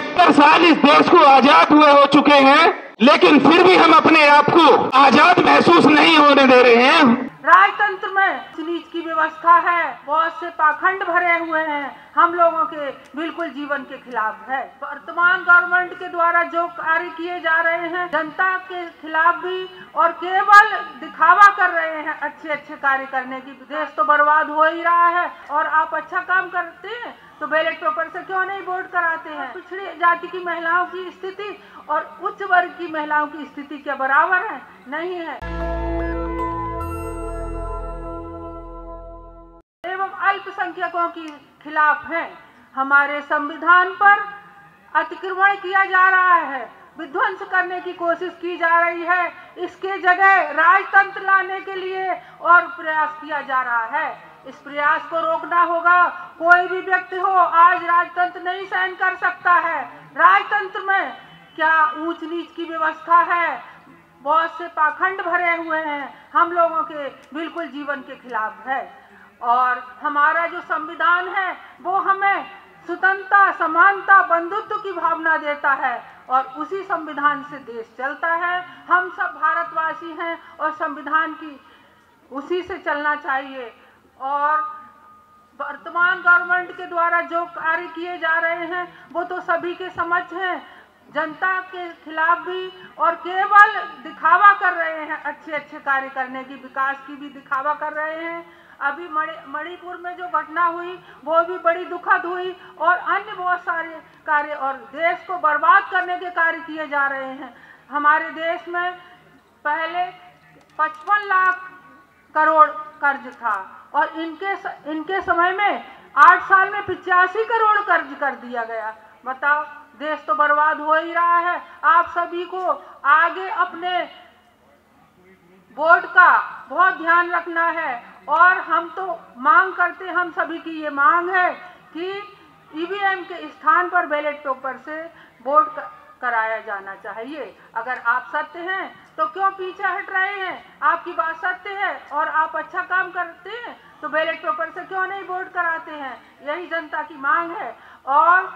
75 साल इस देश को आजाद हुए हो चुके हैं, लेकिन फिर भी हम अपने आप को आजाद महसूस नहीं होने दे रहे हैं। राजतंत्र में नीच की व्यवस्था है, बहुत से पाखंड भरे हुए हैं, हम लोगों के बिल्कुल जीवन के खिलाफ है। वर्तमान गवर्नमेंट के द्वारा जो कार्य किए जा रहे हैं जनता के खिलाफ भी, और केवल दिखावा कर रहे हैं अच्छे कार्य करने की। देश तो बर्बाद हो ही रहा है, और आप अच्छा काम करते हैं तो बैलेट पेपर से क्यों नहीं वोट कराते हैं? पिछड़ी जाति की महिलाओं की स्थिति और उच्च वर्ग की महिलाओं की स्थिति क्या बराबर है? नहीं है। एवं अल्पसंख्यकों के खिलाफ है। हमारे संविधान पर अतिक्रमण किया जा रहा है, विध्वंस करने की कोशिश की जा रही है। इसके जगह राजतंत्र लाने के लिए और प्रयास किया जा रहा है। इस प्रयास को रोकना होगा। कोई भी व्यक्ति हो, आज राजतंत्र नहीं सहन कर सकता है। राजतंत्र में क्या ऊंच नीच की व्यवस्था है, बहुत से पाखंड भरे हुए हैं, हम लोगों के बिल्कुल जीवन के खिलाफ है। और हमारा जो संविधान है वो हमें स्वतंत्रता, समानता, बंधुत्व की भावना देता है, और उसी संविधान से देश चलता है। हम सब भारतवासी हैं और संविधान की उसी से चलना चाहिए। और वर्तमान गवर्नमेंट के द्वारा जो कार्य किए जा रहे हैं वो तो सभी के समक्ष हैं, जनता के खिलाफ भी, और केवल दिखावा कर रहे हैं अच्छे कार्य करने की, विकास की भी दिखावा कर रहे हैं। अभी मणिपुर में जो घटना हुई वो भी बड़ी दुखद हुई, और अन्य बहुत सारे कार्य और देश को बर्बाद करने के कार्य किए जा रहे हैं। हमारे देश में पहले 55 लाख करोड़ कर्ज था, और इनके समय में 8 साल में 85 करोड़ कर्ज कर दिया गया। बताओ, देश तो बर्बाद हो ही रहा है। आप सभी को आगे अपने वोट का बहुत ध्यान रखना है, और हम तो मांग करते, हम सभी की ये मांग है कि ईवीएम के स्थान पर बैलेट पेपर से वोट कराया जाना चाहिए। अगर आप सत्य हैं तो क्यों पीछे हट रहे हैं? आपकी बात सत्य है और आप अच्छा काम करते हैं तो बैलेट पेपर से क्यों नहीं वोट कराते हैं? यही जनता की मांग है। और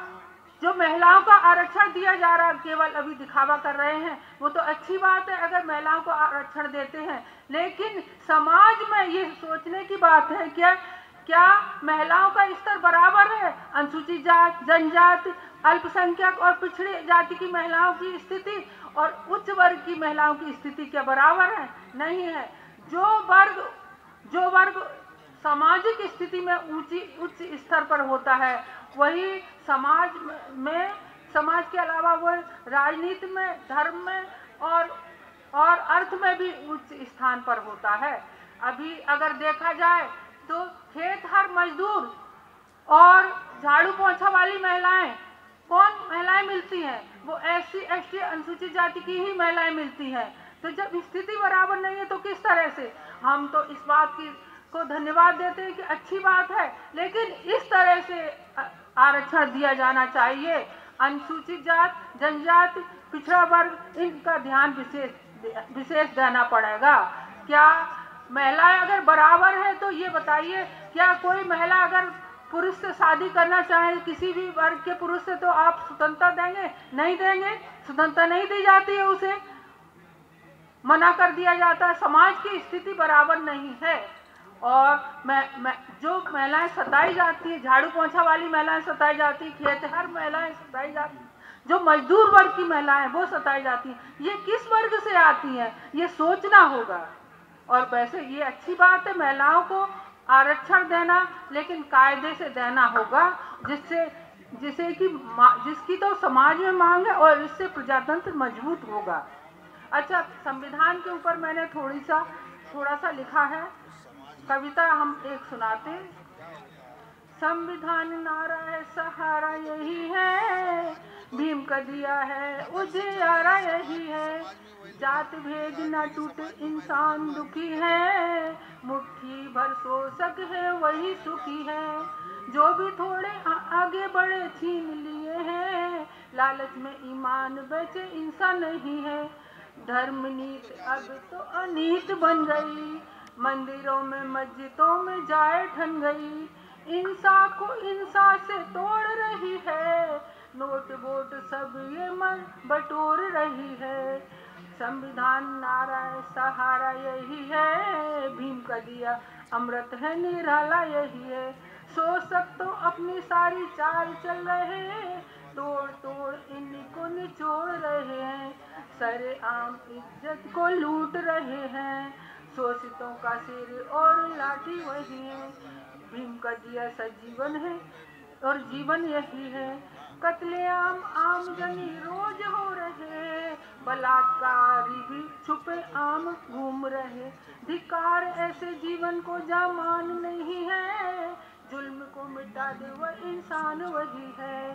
जो महिलाओं का आरक्षण दिया जा रहा है, केवल अभी दिखावा कर रहे हैं, वो तो अच्छी बात है अगर महिलाओं को आरक्षण देते हैं, लेकिन समाज में ये सोचने की बात है क्या महिलाओं का स्तर बराबर है? अनुसूचित जाति, जनजाति, अल्पसंख्यक और पिछड़ी जाति की महिलाओं की स्थिति और उच्च वर्ग की महिलाओं की स्थिति क्या बराबर है? नहीं है। जो वर्ग सामाजिक स्थिति में उच्च स्तर पर होता है, वही समाज के अलावा वो राजनीति में, धर्म में और अर्थ में भी उच्च स्थान पर होता है। अभी अगर देखा जाए तो खेत हर मजदूर और झाड़ू पोंछा वाली कौन महिलाएं मिलती हैं? वो SC ST अनुसूचित जाति की ही महिलाएं मिलती हैं। तो जब स्थिति बराबर नहीं है तो किस तरह से? हम तो इस बात को धन्यवाद देते हैं कि अच्छी बात है, लेकिन इस तरह से आरक्षण दिया जाना चाहिए। अनुसूचित जाति, जनजाति, पिछड़ा वर्ग, इनका ध्यान विशेष देना पड़ेगा। क्या महिलाएं अगर बराबर है तो ये बताइए, क्या कोई महिला अगर पुरुष से शादी करना चाहे, किसी भी वर्ग के पुरुष से, तो आप स्वतंत्रता देंगे? नहीं देंगे। स्वतंत्रता नहीं दी जाती है, उसे मना कर दिया जाता है। समाज की स्थिति बराबर नहीं है। और जो महिलाएं सताई जाती है, झाड़ू पोंछा वाली महिलाएं सताई जाती, खेतिहर महिलाएं सताई जाती, जो मजदूर वर्ग की महिलाएं वो सताई जाती हैं, ये किस वर्ग से आती हैं? ये सोचना होगा। और वैसे ये अच्छी बात है महिलाओं को आरक्षण देना, लेकिन कायदे से देना होगा, जिसकी तो समाज में मांग है, और इससे प्रजातंत्र मजबूत होगा। अच्छा, संविधान के ऊपर मैंने थोड़ा सा लिखा है, कविता हम एक सुनाते। संविधान नारा है, सहारा यही है, भीम का दिया है उजियारा यही है, जात भेद न टूटे इंसान दुखी है, मुट्ठी भर शोषक है वही सुखी है, जो भी थोड़े आगे बढ़े छीन लिए हैं, लालच में ईमान बेचे इंसान नहीं है, धर्म नीति अब तो अनीत बन गई, मंदिरों में मस्जिदों में जाए ठन गई, इंसान को इंसान से तोड़ रही है, नोट वोट सब ये मन बटोर रही है। संविधान नारा सहारा यही है, भीम का दिया अमृत है निराला यही है। शोषक तो अपनी सारी चाल चल रहे हैं, तोड़ तोड़ इनको निचोड़ रहे हैं, सरेआम इज्जत को लूट रहे हैं। शोषितों का सिर और लाठी वही है, भीम का दिया सजीवन है और जीवन यही है। कत्लेआम आमजनी रोज हो रहे, बलात्कारी भी छुपे आम घूम रहे। धिक्कार ऐसे जीवन को जामान नहीं है, जुल्म को मिटा दे वह इंसान वही है।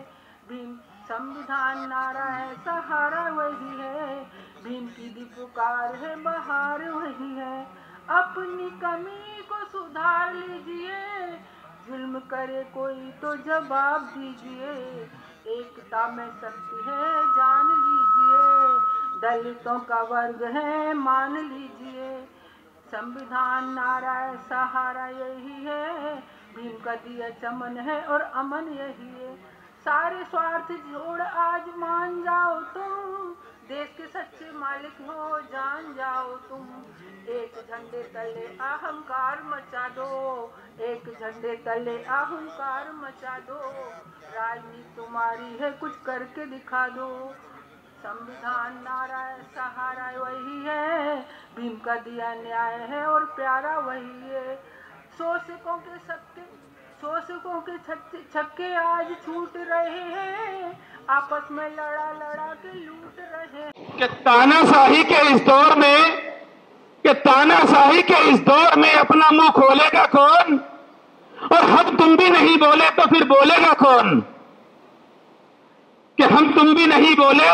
भीम संविधान नारा है सहारा वही है, भीम की दी पुकार है बहार वही है। अपनी कमी को सुधार लीजिए, जुल्म करे कोई तो जवाब दीजिए। एकता में शक्ति है जान लीजिए, दलितों का वर्ग है मान लीजिए। संविधान नारा है सहारा यही है, भीम का दिया चमन है और अमन यही है। सारे स्वार्थ छोड़ आज मान जाओ तुम, देश के सच्चे मालिक हो जान जाओ तुम। एक झंडे तले अहंकार मचा दो, एक झंडे तले अहंकार मचा दो। राजनीति तुम्हारी है कुछ करके दिखा दो। संविधान नारा है सहारा वही है, भीम का दिया न्याय है और प्यारा वही है। शोषकों के छक्के आज छूट रहे हैं, आपस में लड़ा लड़ा के लूट रहे हैं। कि तानाशाही के इस दौर में अपना मुंह खोलेगा कौन, और हम तुम भी नहीं बोले तो फिर बोलेगा कौन। कि हम तुम भी नहीं बोले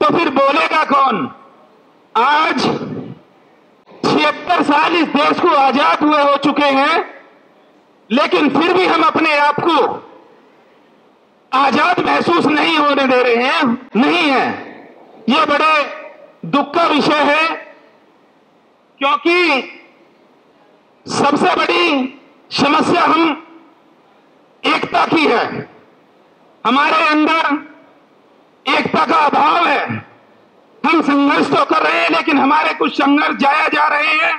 तो फिर बोलेगा कौन। आज 76 साल इस देश को आजाद हुए हो चुके हैं, लेकिन फिर भी हम अपने आप को आजाद महसूस नहीं होने दे रहे हैं। नहीं है, यह बड़े दुख का विषय है, क्योंकि सबसे बड़ी समस्या हम एकता की है। हमारे अंदर एकता का अभाव है। हम संघर्ष तो कर रहे हैं, लेकिन हमारे कुछ संघर्ष जाया जा रहे हैं।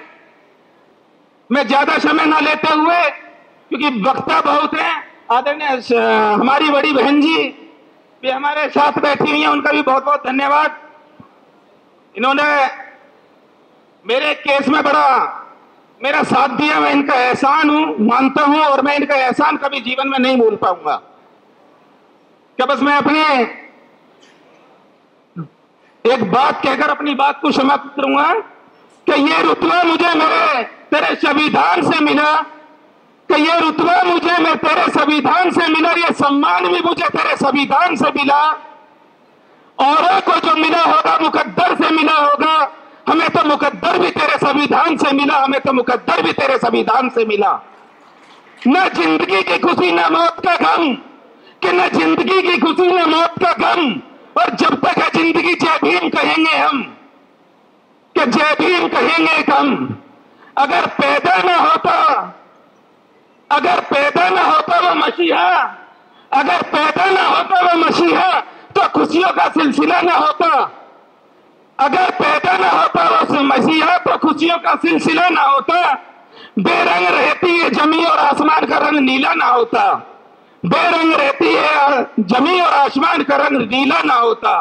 मैं ज्यादा समय ना लेते हुए, क्योंकि वक्ता बहुत हैं, आदरणीय हमारी बड़ी बहन जी भी हमारे साथ बैठी हुई हैं, उनका भी बहुत बहुत धन्यवाद। इन्होंने मेरे केस में बड़ा मेरा साथ दिया, मैं इनका एहसान मानता हूं, और मैं इनका एहसान कभी जीवन में नहीं भूल पाऊंगा। क्या बस मैं अपने एक बात कहकर अपनी बात को समाप्त करूंगा कि ये रुतबा मुझे मेरे तेरे संविधान से मिला, कि ये रुतबा मुझे मैं तेरे संविधान से मिला, ये सम्मान भी मुझे तेरे संविधान से मिला। औरों को जो मिला होगा मुकद्दर से मिला होगा, हमें तो मुकद्दर भी तेरे संविधान से मिला, हमें तो मुकद्दर भी तेरे संविधान से मिला। न जिंदगी की खुशी न मौत का गम, कि न जिंदगी की खुशी न मौत का गम, और जब तक है जिंदगी जय भीम कहेंगे हम, कि जय भीम कहेंगे हम। अगर पैदा न होता वो मसीहा, अगर पैदा न होता वो मसीहा, तो खुशियों का सिलसिला न होता। अगर पैदा न होता वो मसीहा, तो खुशियों का सिलसिला न होता। बेरंग रहती है जमी और आसमान का रंग नीला ना होता। बेरंग रहती है जमी और आसमान का रंग नीला ना होता।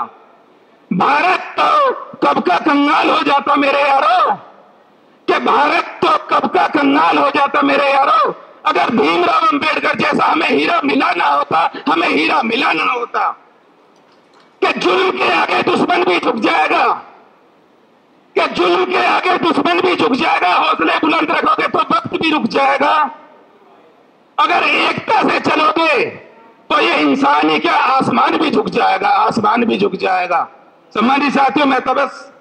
भारत तो कब का कंगाल हो जाता मेरे यारो, कि भारत तो कब का कंगाल हो जाता मेरे यारो, अगर भीमराव अंबेडकर जैसा हमें हीरा मिला ना होता, हमें हीरा मिला ना होता। कि जुल्म के आगे दुश्मन भी झुक जाएगा, कि जुल्म के आगे दुश्मन भी झुक जाएगा। हौसले बुलंद रखोगे तो वक्त भी रुक जाएगा। अगर एकता से चलोगे तो ये इंसान ही क्या, आसमान भी झुक जाएगा, आसमान भी झुक जाएगा। सम्मानित साथियों, मैं तो बस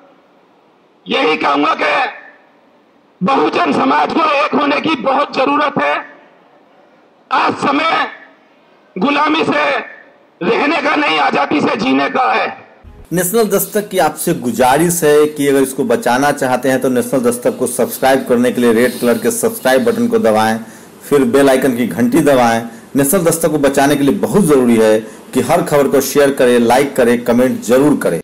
यही कहूंगा कि बहुजन समाज को एक होने की बहुत जरूरत है। आज समय गुलामी से रहने का नहीं, आजादी से जीने का है। नेशनल दस्तक की आपसे गुजारिश है कि अगर इसको बचाना चाहते हैं तो नेशनल दस्तक को सब्सक्राइब करने के लिए रेड कलर के सब्सक्राइब बटन को दबाएं, फिर बेल आइकन की घंटी दबाएं। नेशनल दस्तक को बचाने के लिए बहुत ज़रूरी है कि हर खबर को शेयर करें, लाइक करें, कमेंट जरूर करें।